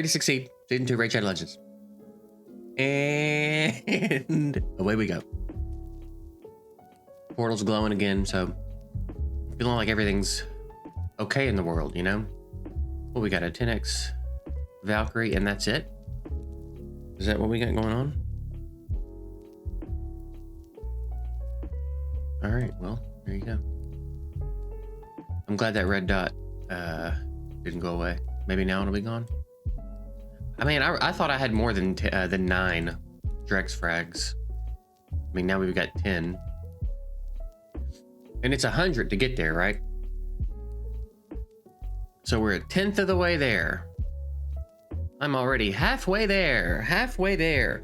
Free to Succeed, Season 2, Raid Shadow Legends. And away we go. Portal's glowing again, so feeling like everything's okay in the world, you know? Well, we got a 10x Valkyrie, and that's it? Is that what we got going on? All right, well, there you go. I'm glad that red dot didn't go away. Maybe now it'll be gone. I mean, I thought I had more than 9 Drex frags. I mean, now we've got 10. And it's 100 to get there, right? So we're a 10th of the way there. I'm already halfway there. Halfway there.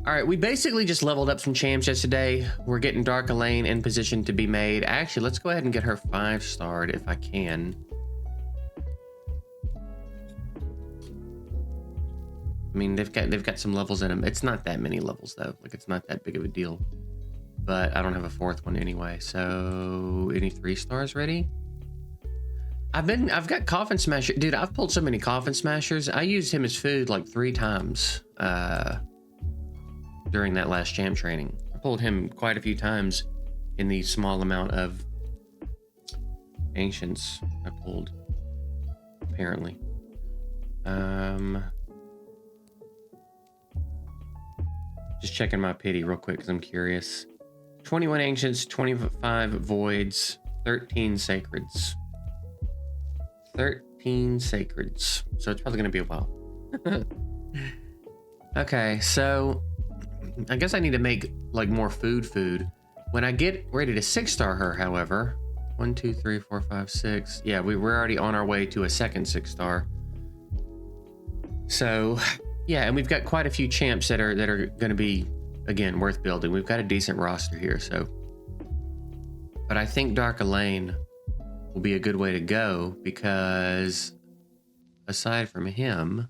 All right, we basically just leveled up some champs yesterday. We're getting Dark Elaine in position to be made. Actually, let's go ahead and get her 5-starred if I can. I mean, they've got some levels in them. It's not that many levels though. Like, it's not that big of a deal. But I don't have a 4th one anyway. So, any 3-stars ready? I've got Coffin Smasher. Dude, I've pulled so many Coffin Smashers. I used him as food like 3 times during that last champ training. I pulled him quite a few times in the small amount of ancients I pulled, apparently. Just checking my pity real quick because I'm curious. 21 ancients, 25 voids, 13 sacreds. 13 sacreds. So it's probably going to be a while. Okay, so I guess I need to make like more food. When I get ready to 6-star her, however, 1, 2, 3, 4, 5, 6. Yeah, we're already on our way to a second 6-star. So yeah, and we've got quite a few champs that are going to be, again, worth building. We've got a decent roster here, so. But I think Dark Elaine will be a good way to go because aside from him,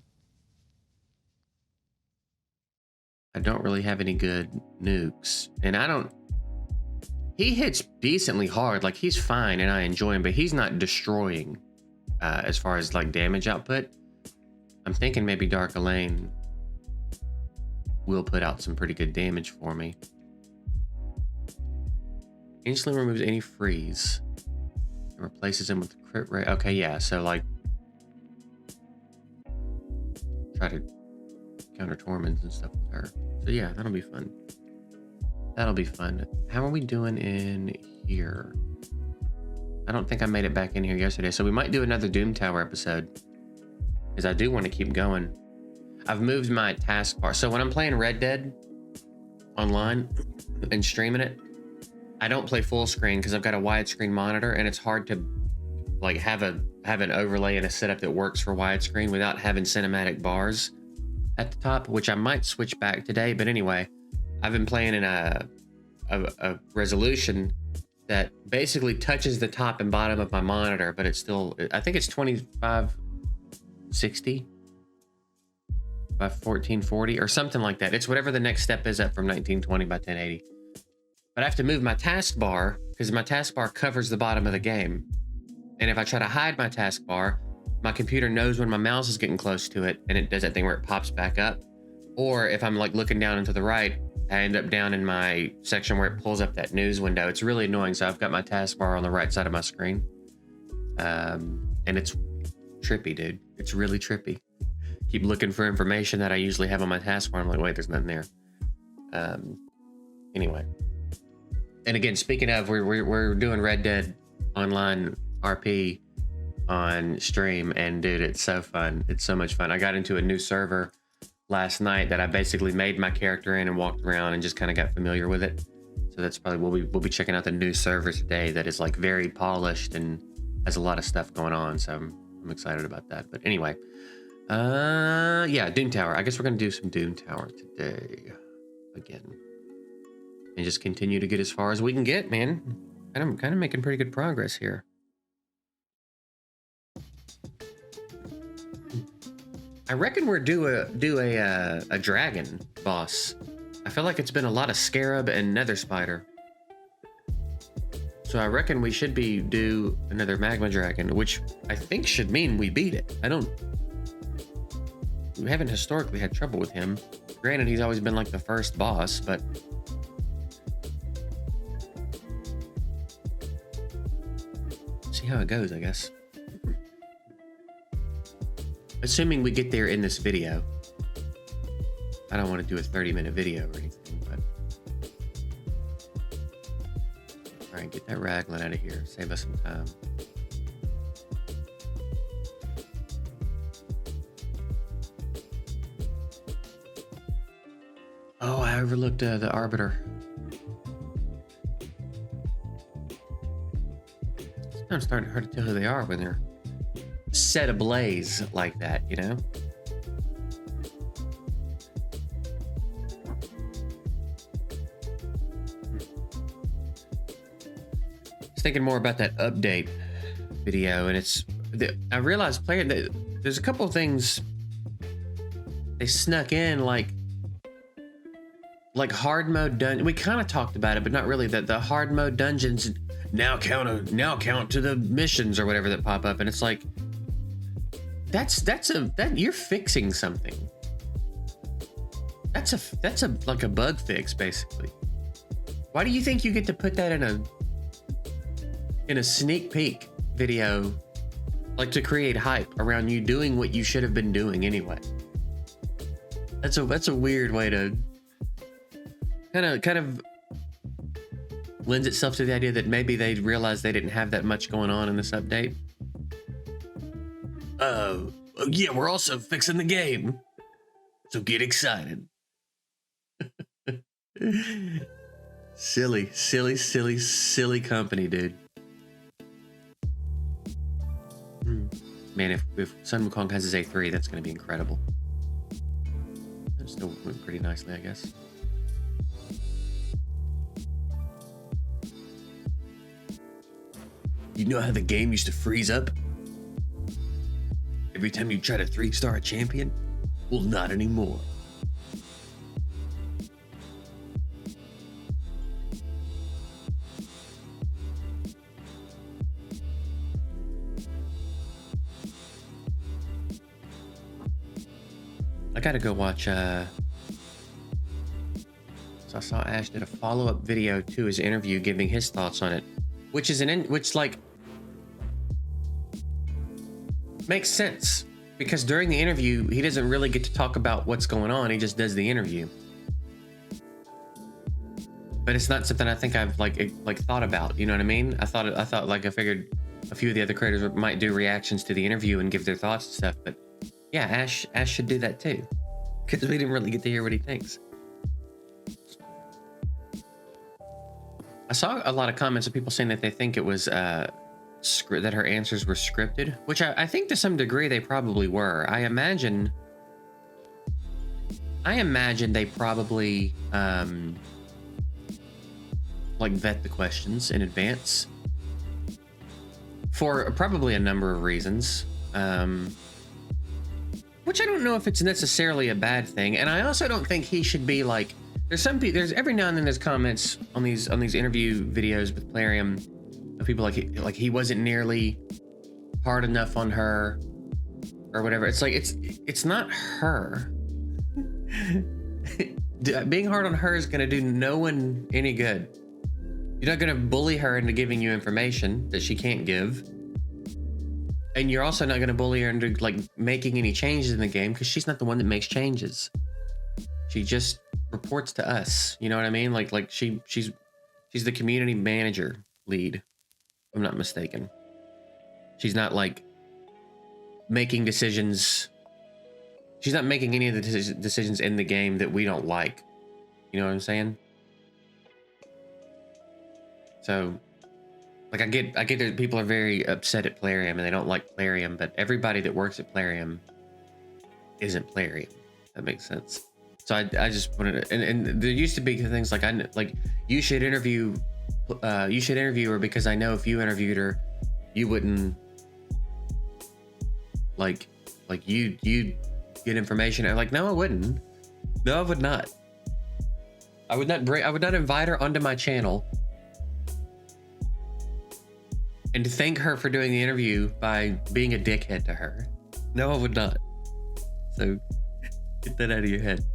I don't really have any good nukes. And he hits decently hard. Like, he's fine and I enjoy him, but he's not destroying as far as like damage output. I'm thinking maybe Dark Elaine will put out some pretty good damage for me. Instantly removes any freeze and replaces him with crit rate. Okay, yeah, so like try to counter torments and stuff with her. So yeah, that'll be fun. That'll be fun. How are we doing in here? I don't think I made it back in here yesterday, so we might do another Doom Tower episode because I do want to keep going. I've moved my taskbar. So when I'm playing Red Dead online and streaming it, I don't play full screen because I've got a widescreen monitor and it's hard to like have an overlay and a setup that works for widescreen without having cinematic bars at the top, which I might switch back today. But anyway, I've been playing in a resolution that basically touches the top and bottom of my monitor, but it's still, I think it's 2560 by 1440 or something like that. It's whatever the next step is up from 1920 by 1080. But I have to move my taskbar because my taskbar covers the bottom of the game. And if I try to hide my taskbar, my computer knows when my mouse is getting close to it and it does that thing where it pops back up. Or if I'm like looking down and to the right, I end up down in my section where it pulls up that news window. It's really annoying. So I've got my taskbar on the right side of my screen. And it's trippy, dude. It's really trippy. Keep looking for information that I usually have on my taskbar. I'm like, wait, there's nothing there. Anyway. And again, speaking of, we're doing Red Dead Online RP on stream, and dude, it's so fun. It's so much fun. I got into a new server last night that I basically made my character in and walked around and just kind of got familiar with it. So that's probably we'll be checking out the new server today that is like very polished and has a lot of stuff going on. So I'm excited about that. But anyway, yeah, Doom Tower. I guess we're gonna do some Doom Tower today again. And just continue to get as far as we can get, man. And I'm kind of making pretty good progress here. I reckon we're due a dragon boss. I feel like it's been a lot of Scarab and Nether Spider. So I reckon we should be due another Magma Dragon, which I think should mean we beat it. we haven't historically had trouble with him. Granted, he's always been like the first boss, but see how it goes, I guess. Assuming we get there in this video. I don't want to do a 30-minute video or anything, but all right, get that raglan out of here. Save us some time. Oh, I overlooked the Arbiter. I'm starting to hard to tell who they are when they're set ablaze like that, you know? I was thinking more about that update video, and I realized there's a couple of things they snuck in, like hard mode dungeon. We kind of talked about it, but not really. The hard mode dungeons now count to the missions or whatever that pop up, and it's like that's you're fixing something. That's a like a bug fix basically. Why do you think you get to put that in a sneak peek video, like to create hype around you doing what you should have been doing anyway? That's a weird way to kind of lends itself to the idea that maybe they realized they didn't have that much going on in this update. Yeah, we're also fixing the game, so get excited. silly company, dude. Man, if Sun Wukong has his A3, that's going to be incredible. That still went pretty nicely, I guess. You know how the game used to freeze up? Every time you try to 3-star a champion? Well, not anymore. I gotta go watch, so I saw Ash did a follow-up video to his interview giving his thoughts on it, which makes sense, because during the interview, he doesn't really get to talk about what's going on. He just does the interview. But it's not something I think I've like thought about, you know what I mean? I figured a few of the other creators might do reactions to the interview and give their thoughts and stuff, but yeah, Ash should do that too, because we didn't really get to hear what he thinks. I saw a lot of comments of people saying that they think it was that her answers were scripted, which I think to some degree they probably were. I imagine they probably like vet the questions in advance for probably a number of reasons, which I don't know if it's necessarily a bad thing. And I also don't think he should be like, there's every now and then there's comments on these interview videos with Plarium of people like he wasn't nearly hard enough on her or whatever. It's like it's not her. Being hard on her is going to do no one any good. You're not going to bully her into giving you information that she can't give, and you're also not going to bully her into like making any changes in the game, because she's not the one that makes changes. She just reports to us. You know what I mean? Like she's the community manager lead, if I'm not mistaken. She's not like making decisions. She's not making any of the decisions in the game that we don't like. You know what I'm saying? So, like, I get that people are very upset at Plarium and they don't like Plarium, but everybody that works at Plarium isn't Plarium. That makes sense. So I just wanted to, and there used to be things like you should interview her, because I know if you interviewed her, you wouldn't like you'd get information. I'm like, no, I wouldn't. No, I would not. I would not invite her onto my channel and to thank her for doing the interview by being a dickhead to her. No, I would not. So Get that out of your head.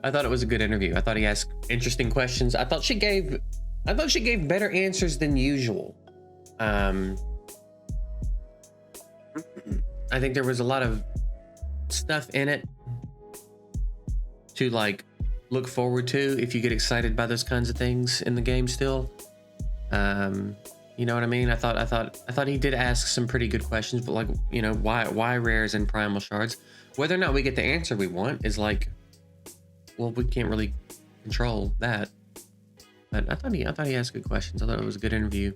I thought it was a good interview. I thought he asked interesting questions. I thought she gave better answers than usual. I think there was a lot of stuff in it to like look forward to if you get excited by those kinds of things in the game still. You know what I mean? I thought he did ask some pretty good questions, but like, you know, why rares and primal shards? Whether or not we get the answer we want is like, well, we can't really control that. But I thought he asked good questions. I thought it was a good interview.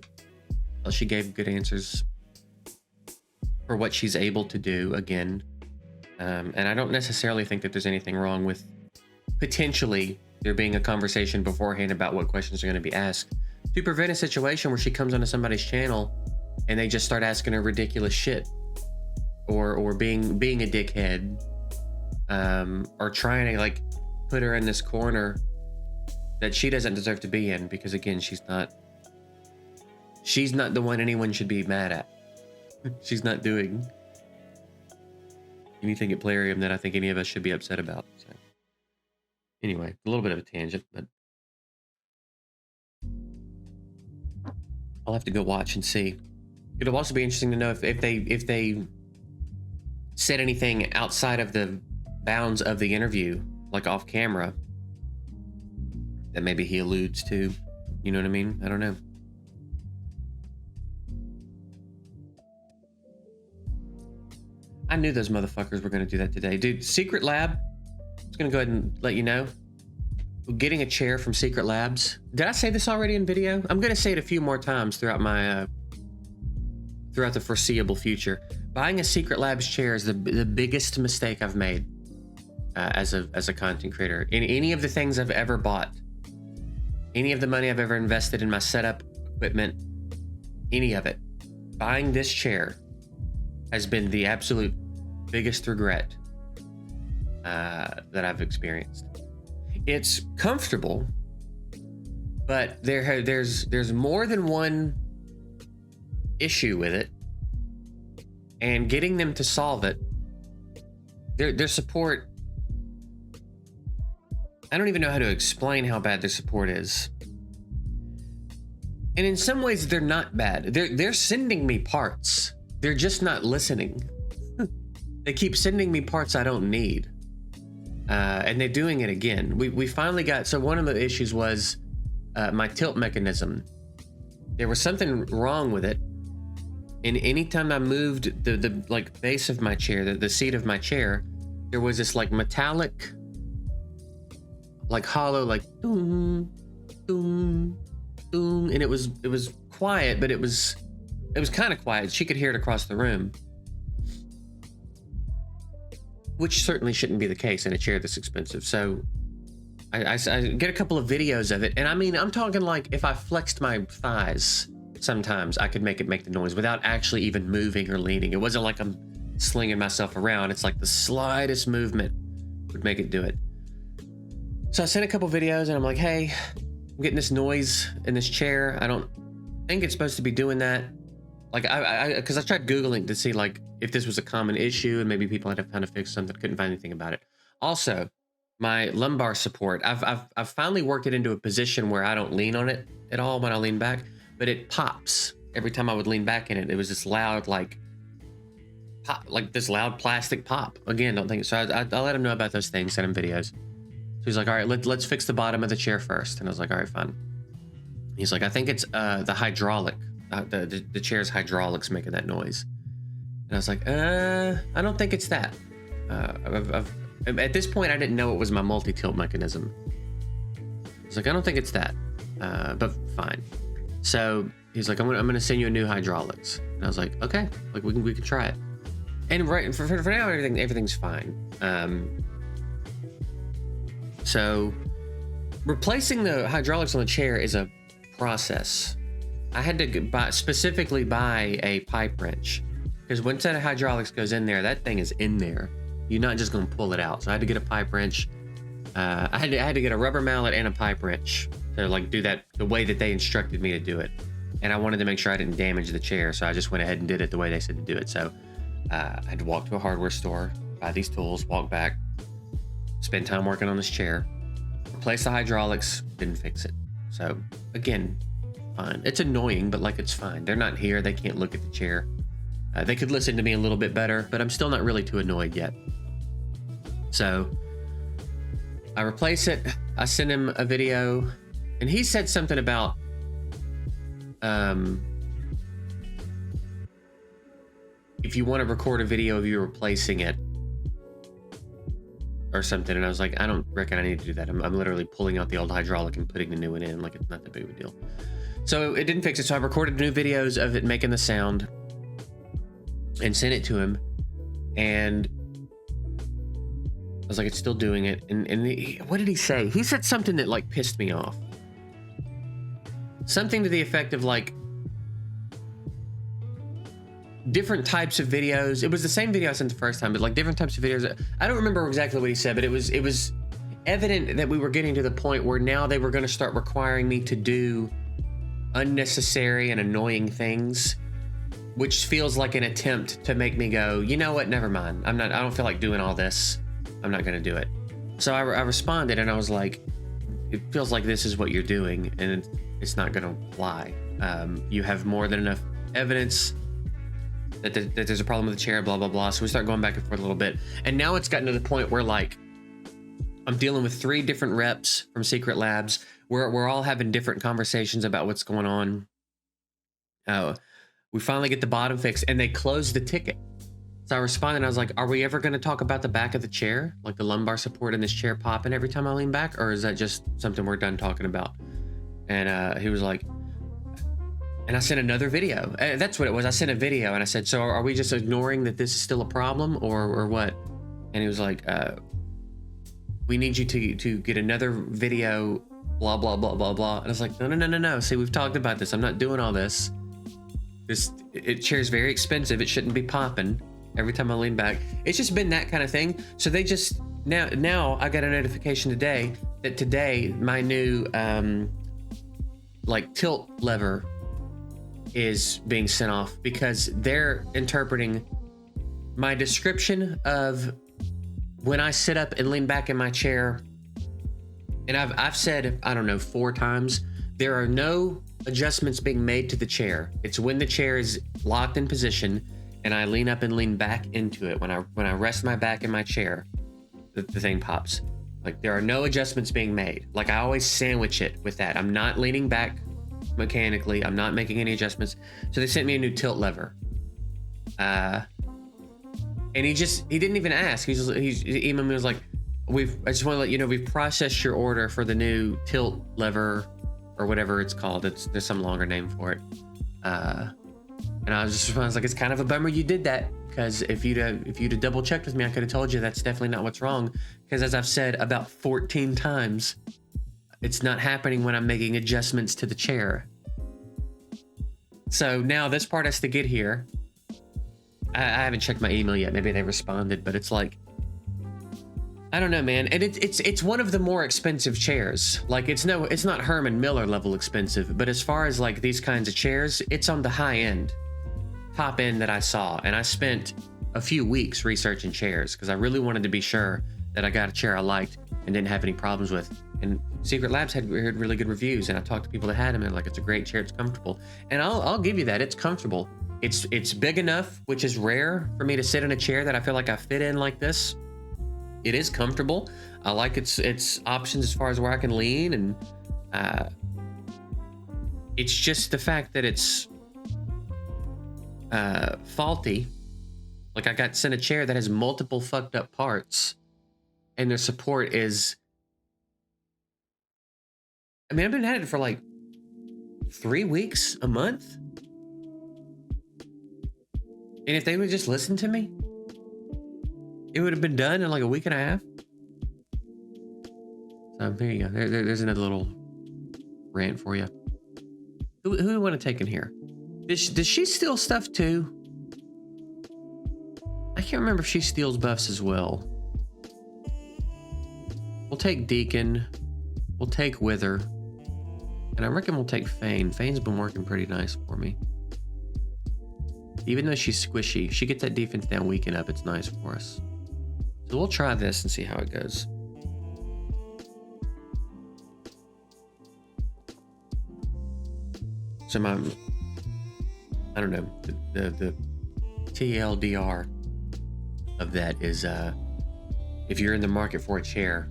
I thought she gave good answers for what she's able to do again. And I don't necessarily think that there's anything wrong with potentially there being a conversation beforehand about what questions are going to be asked to prevent a situation where she comes onto somebody's channel and they just start asking her ridiculous shit or being a dickhead, or trying to like put her in this corner that she doesn't deserve to be in, because again, she's not the one anyone should be mad at. She's not doing anything at Plarium that I think any of us should be upset about. So anyway, a little bit of a tangent, but I'll have to go watch and see. It'll also be interesting to know if they said anything outside of the bounds of the interview, like off camera, that maybe he alludes to. You know what I mean? I don't know. I knew those motherfuckers were going to do that today. Dude, Secret Lab, I was going to go ahead and let you know. Getting a chair from Secret Labs. Did I say this already in video? I'm going to say it a few more times throughout my throughout the foreseeable future. Buying a Secret Labs chair is the biggest mistake I've made as a content creator. In any of the things I've ever bought, any of the money I've ever invested in my setup, equipment, any of it, buying this chair has been the absolute biggest regret that I've experienced. It's comfortable, but there's more than one issue with it, and getting them to solve it, their support, I don't even know how to explain how bad their support is. And in some ways they're not bad. They're sending me parts. They're just not listening. They keep sending me parts I don't need. And they're doing it again. We finally got, so one of the issues was my tilt mechanism. There was something wrong with it. And anytime I moved the like base of my chair, the seat of my chair, there was this like metallic, like hollow, like doom, doom, doom. And it was quiet, but it was kind of quiet. She could hear it across the room. Which certainly shouldn't be the case in a chair this expensive. So I get a couple of videos of it. And I mean, I'm talking like if I flexed my thighs, sometimes I could make the noise without actually even moving or leaning. It wasn't like I'm slinging myself around. It's like the slightest movement would make it do it. So I sent a couple videos and I'm like, hey, I'm getting this noise in this chair. I don't think it's supposed to be doing that. Like because I tried Googling to see like if this was a common issue and maybe people had found a fix something, couldn't find anything about it. Also, my lumbar support, I've finally worked it into a position where I don't lean on it at all when I lean back, but it pops every time I would lean back in it. It was this loud like pop, like this loud plastic pop. Again, don't think so. I let him know about those things, sent him videos. So he's like, all right, let's fix the bottom of the chair first. And I was like, all right, fine. He's like, I think it's the hydraulic. The chair's hydraulics making that noise. And I was like, I don't think it's that. At this point, I didn't know it was my multi-tilt mechanism. I was like, I don't think it's that, but fine. So he's like, I'm gonna send you a new hydraulics. And I was like, okay, like we can try it. And right for now, everything's fine. So replacing the hydraulics on the chair is a process. I had to specifically buy a pipe wrench, because once that hydraulics goes in there, that thing is in there. You're not just gonna pull it out. So I had to get a pipe wrench. I had to get a rubber mallet and a pipe wrench to like do that the way that they instructed me to do it. And I wanted to make sure I didn't damage the chair, so I just went ahead and did it the way they said to do it. So I had to walk to a hardware store, buy these tools, walk back, spend time working on this chair, replace the hydraulics, didn't fix it. So again, fine. It's annoying, but like, it's fine. They're not here. They can't look at the chair. They could listen to me a little bit better, but I'm still not really too annoyed yet. So I replace it. I send him a video, and he said something about if you want to record a video of you replacing it or something. And I was like, I don't reckon I need to do that. I'm literally pulling out the old hydraulic and putting the new one in. Like, it's not that big of a deal. So it didn't fix it. So I recorded new videos of it making the sound and sent it to him. And I was like, it's still doing it. And what did he say? He said something that like pissed me off. Something to the effect of like, different types of videos. It was the same video I sent the first time, but like different types of videos. I don't remember exactly what he said, but it was evident that we were getting to the point where now they were going to start requiring me to do unnecessary and annoying things, which feels like an attempt to make me go, you know what, never mind. I don't feel like doing all this. I'm not going to do it. So I responded and I was like, it feels like this is what you're doing and it's not going to fly. You have more than enough evidence that there's a problem with the chair, blah, blah, blah. So we start going back and forth a little bit. And now it's gotten to the point where like, I'm dealing with 3 different reps from Secret Labs. We're all having different conversations about what's going on. We finally get the bottom fixed and they close the ticket. So I responded and I was like, are we ever going to talk about the back of the chair? Like the lumbar support in this chair popping every time I lean back? Or is that just something we're done talking about? And he was like, and I sent another video. That's what it was. I sent a video and I said, so are we just ignoring that this is still a problem or what? And he was like, we need you to get another video, blah, blah, blah, blah, blah. And I was like, no. See, we've talked about this. I'm not doing all this. Chair's very expensive. It shouldn't be popping every time I lean back. It's just been that kind of thing. So they just, now I got a notification today that today my new like tilt lever is being sent off because they're interpreting my description of when I sit up and lean back in my chair. And I've said, I don't know, 4 times, there are no adjustments being made to the chair. It's when the chair is locked in position and I lean up and lean back into it. When I rest my back in my chair, the thing pops. Like there are no adjustments being made. Like I always sandwich it with that. I'm not leaning back mechanically. I'm not making any adjustments. So they sent me a new tilt lever. And he didn't even ask. He emailed me, was like, I just want to let you know, we've processed your order for the new tilt lever or whatever it's called. There's some longer name for it. And I was like, it's kind of a bummer you did that, because if you'd have double checked with me, I could have told you that's definitely not what's wrong. Because as I've said about 14 times, it's not happening when I'm making adjustments to the chair. So now this part has to get here. I haven't checked my email yet. Maybe they responded, but it's like, I don't know, man. And it's one of the more expensive chairs. Like it's not Herman Miller level expensive, but as far as like these kinds of chairs, it's on the high end, top end that I saw. And I spent a few weeks researching chairs because I really wanted to be sure that I got a chair I liked and didn't have any problems with. And Secret Labs had really good reviews, and I talked to people that had them, and like, it's a great chair, it's comfortable. And I'll give you that, it's comfortable. It's big enough, which is rare for me to sit in a chair that I feel like I fit in like this. It is comfortable. I like its options as far as where I can lean, and it's just the fact that it's faulty. Like I got sent a chair that has multiple fucked up parts, and their support is, I mean, I've been at it for like 3 weeks, a month. And if they would just listen to me, it would have been done in like a week and a half. So there you go. There's another little rant for you. Who do you want to take in here? Does she steal stuff too? I can't remember if she steals buffs as well. We'll take Deacon. We'll take Wither. And I reckon we'll take Fane. Fane's been working pretty nice for me. Even though she's squishy, she gets that defense down, weaken up. It's nice for us. So we'll try this and see how it goes. So I don't know, the TLDR of that is, if you're in the market for a chair,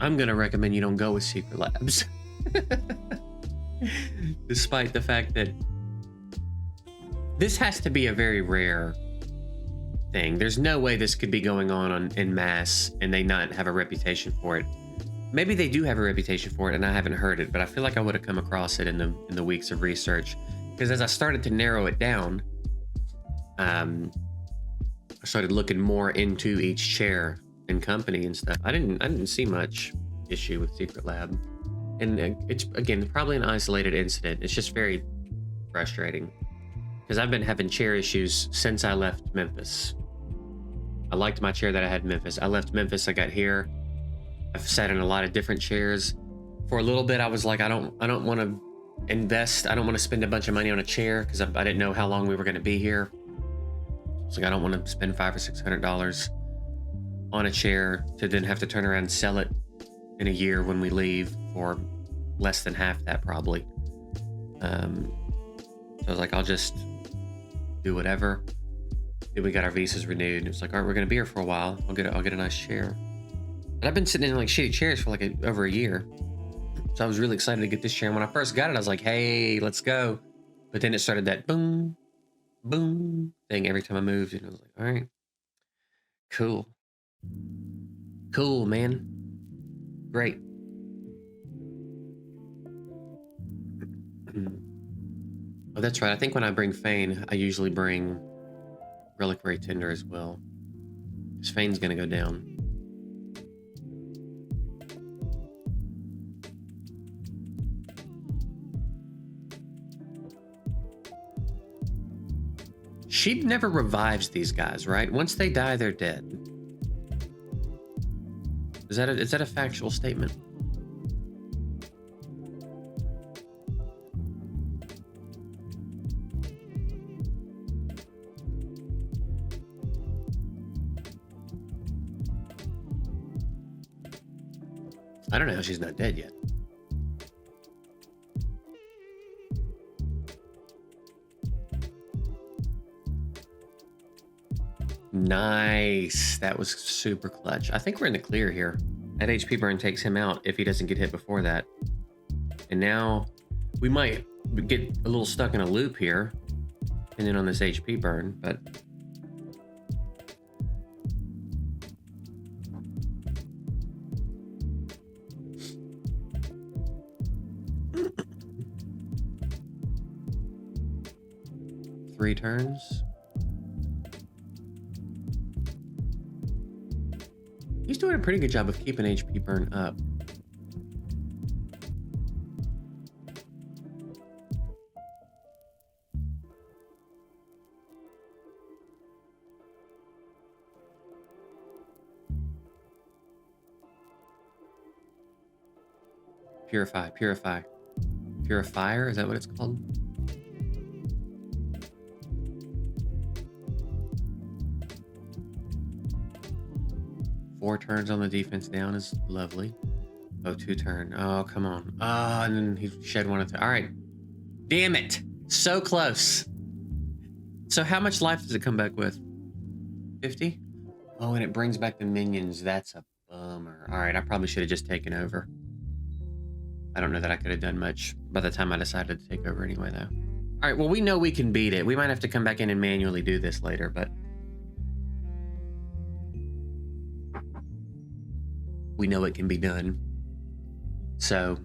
I'm gonna recommend you don't go with Secret Labs. Despite the fact that this has to be a very rare thing. There's no way this could be going on en masse and they not have a reputation for it. Maybe they do have a reputation for it and I haven't heard it, but I feel like I would have come across it in the weeks of research. Because as I started to narrow it down, I started looking more into each chair and company and stuff. I didn't see much issue with Secret Lab. And it's, again, probably an isolated incident. It's just very frustrating. Because I've been having chair issues since I left Memphis. I liked my chair that I had in Memphis. I left Memphis, I got here. I've sat in a lot of different chairs. For a little bit, I was like, I don't want to invest. I don't want to spend a bunch of money on a chair because I didn't know how long we were going to be here. It's like, I don't want to spend $500 or $600 on a chair to then have to turn around and sell it in a year when we leave for less than half that probably. So I was like, I'll just do whatever. Then we got our visas renewed. It was like, all right, we're going to be here for a while. I'll get a nice chair. And I've been sitting in like shitty chairs for like over a year. So I was really excited to get this chair. And when I first got it, I was like, hey, let's go. But then it started that boom, boom thing every time I moved. And I was like, all right, cool. Cool, man. Great. Oh, that's right. I think when I bring Fane, I usually bring Reliquary Tinder as well. Because Fane's going to go down. She never revives these guys, right? Once they die, they're dead. Is that a factual statement? I don't know how she's not dead yet. Nice. That was super clutch. I think we're in the clear here. That HP burn takes him out if he doesn't get hit before that. And now we might get a little stuck in a loop here, and then on this HP burn, but three turns. He's doing a pretty good job of keeping HP burn up. Purify. Purifier, is that what it's called? Four turns on the defense down is lovely. Oh, 2 turn. Oh, come on. Oh, and then he shed one of the. All right. Damn it. So close. So how much life does it come back with? 50? Oh, and it brings back the minions. That's a bummer. All right, I probably should have just taken over. I don't know that I could have done much by the time I decided to take over anyway, though. All right, well, we know we can beat it. We might have to come back in and manually do this later, but we know it can be done. So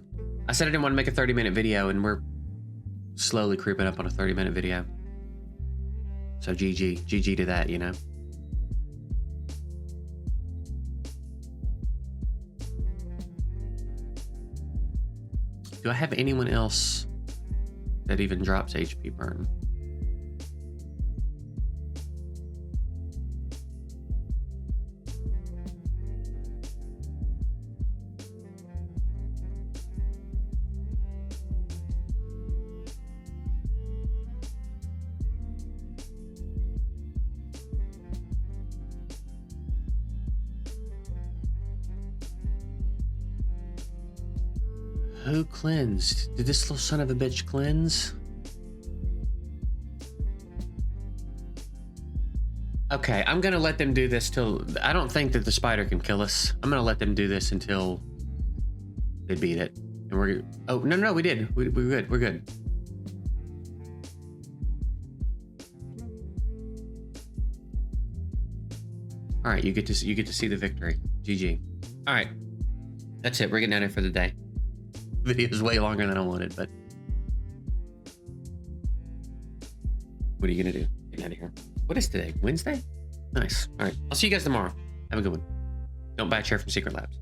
I said I didn't want to make a 30-minute video, and we're slowly creeping up on a 30-minute video. So GG to that, you know. Do I have anyone else that even drops HP burn? Who cleansed? Did this little son of a bitch cleanse? Okay, I'm gonna let them do this till... I don't think that the spider can kill us. I'm gonna let them do this until they beat it. And we're... Oh, no, we did. We're good, we're good. All right, you get to see the victory. GG. All right, that's it. We're getting out of here for the day. Video is way longer than I wanted, but what are you gonna do? Get out of here. What is today? Wednesday? Nice. All right, I'll see you guys tomorrow. Have a good one. Don't buy a chair from Secret Labs.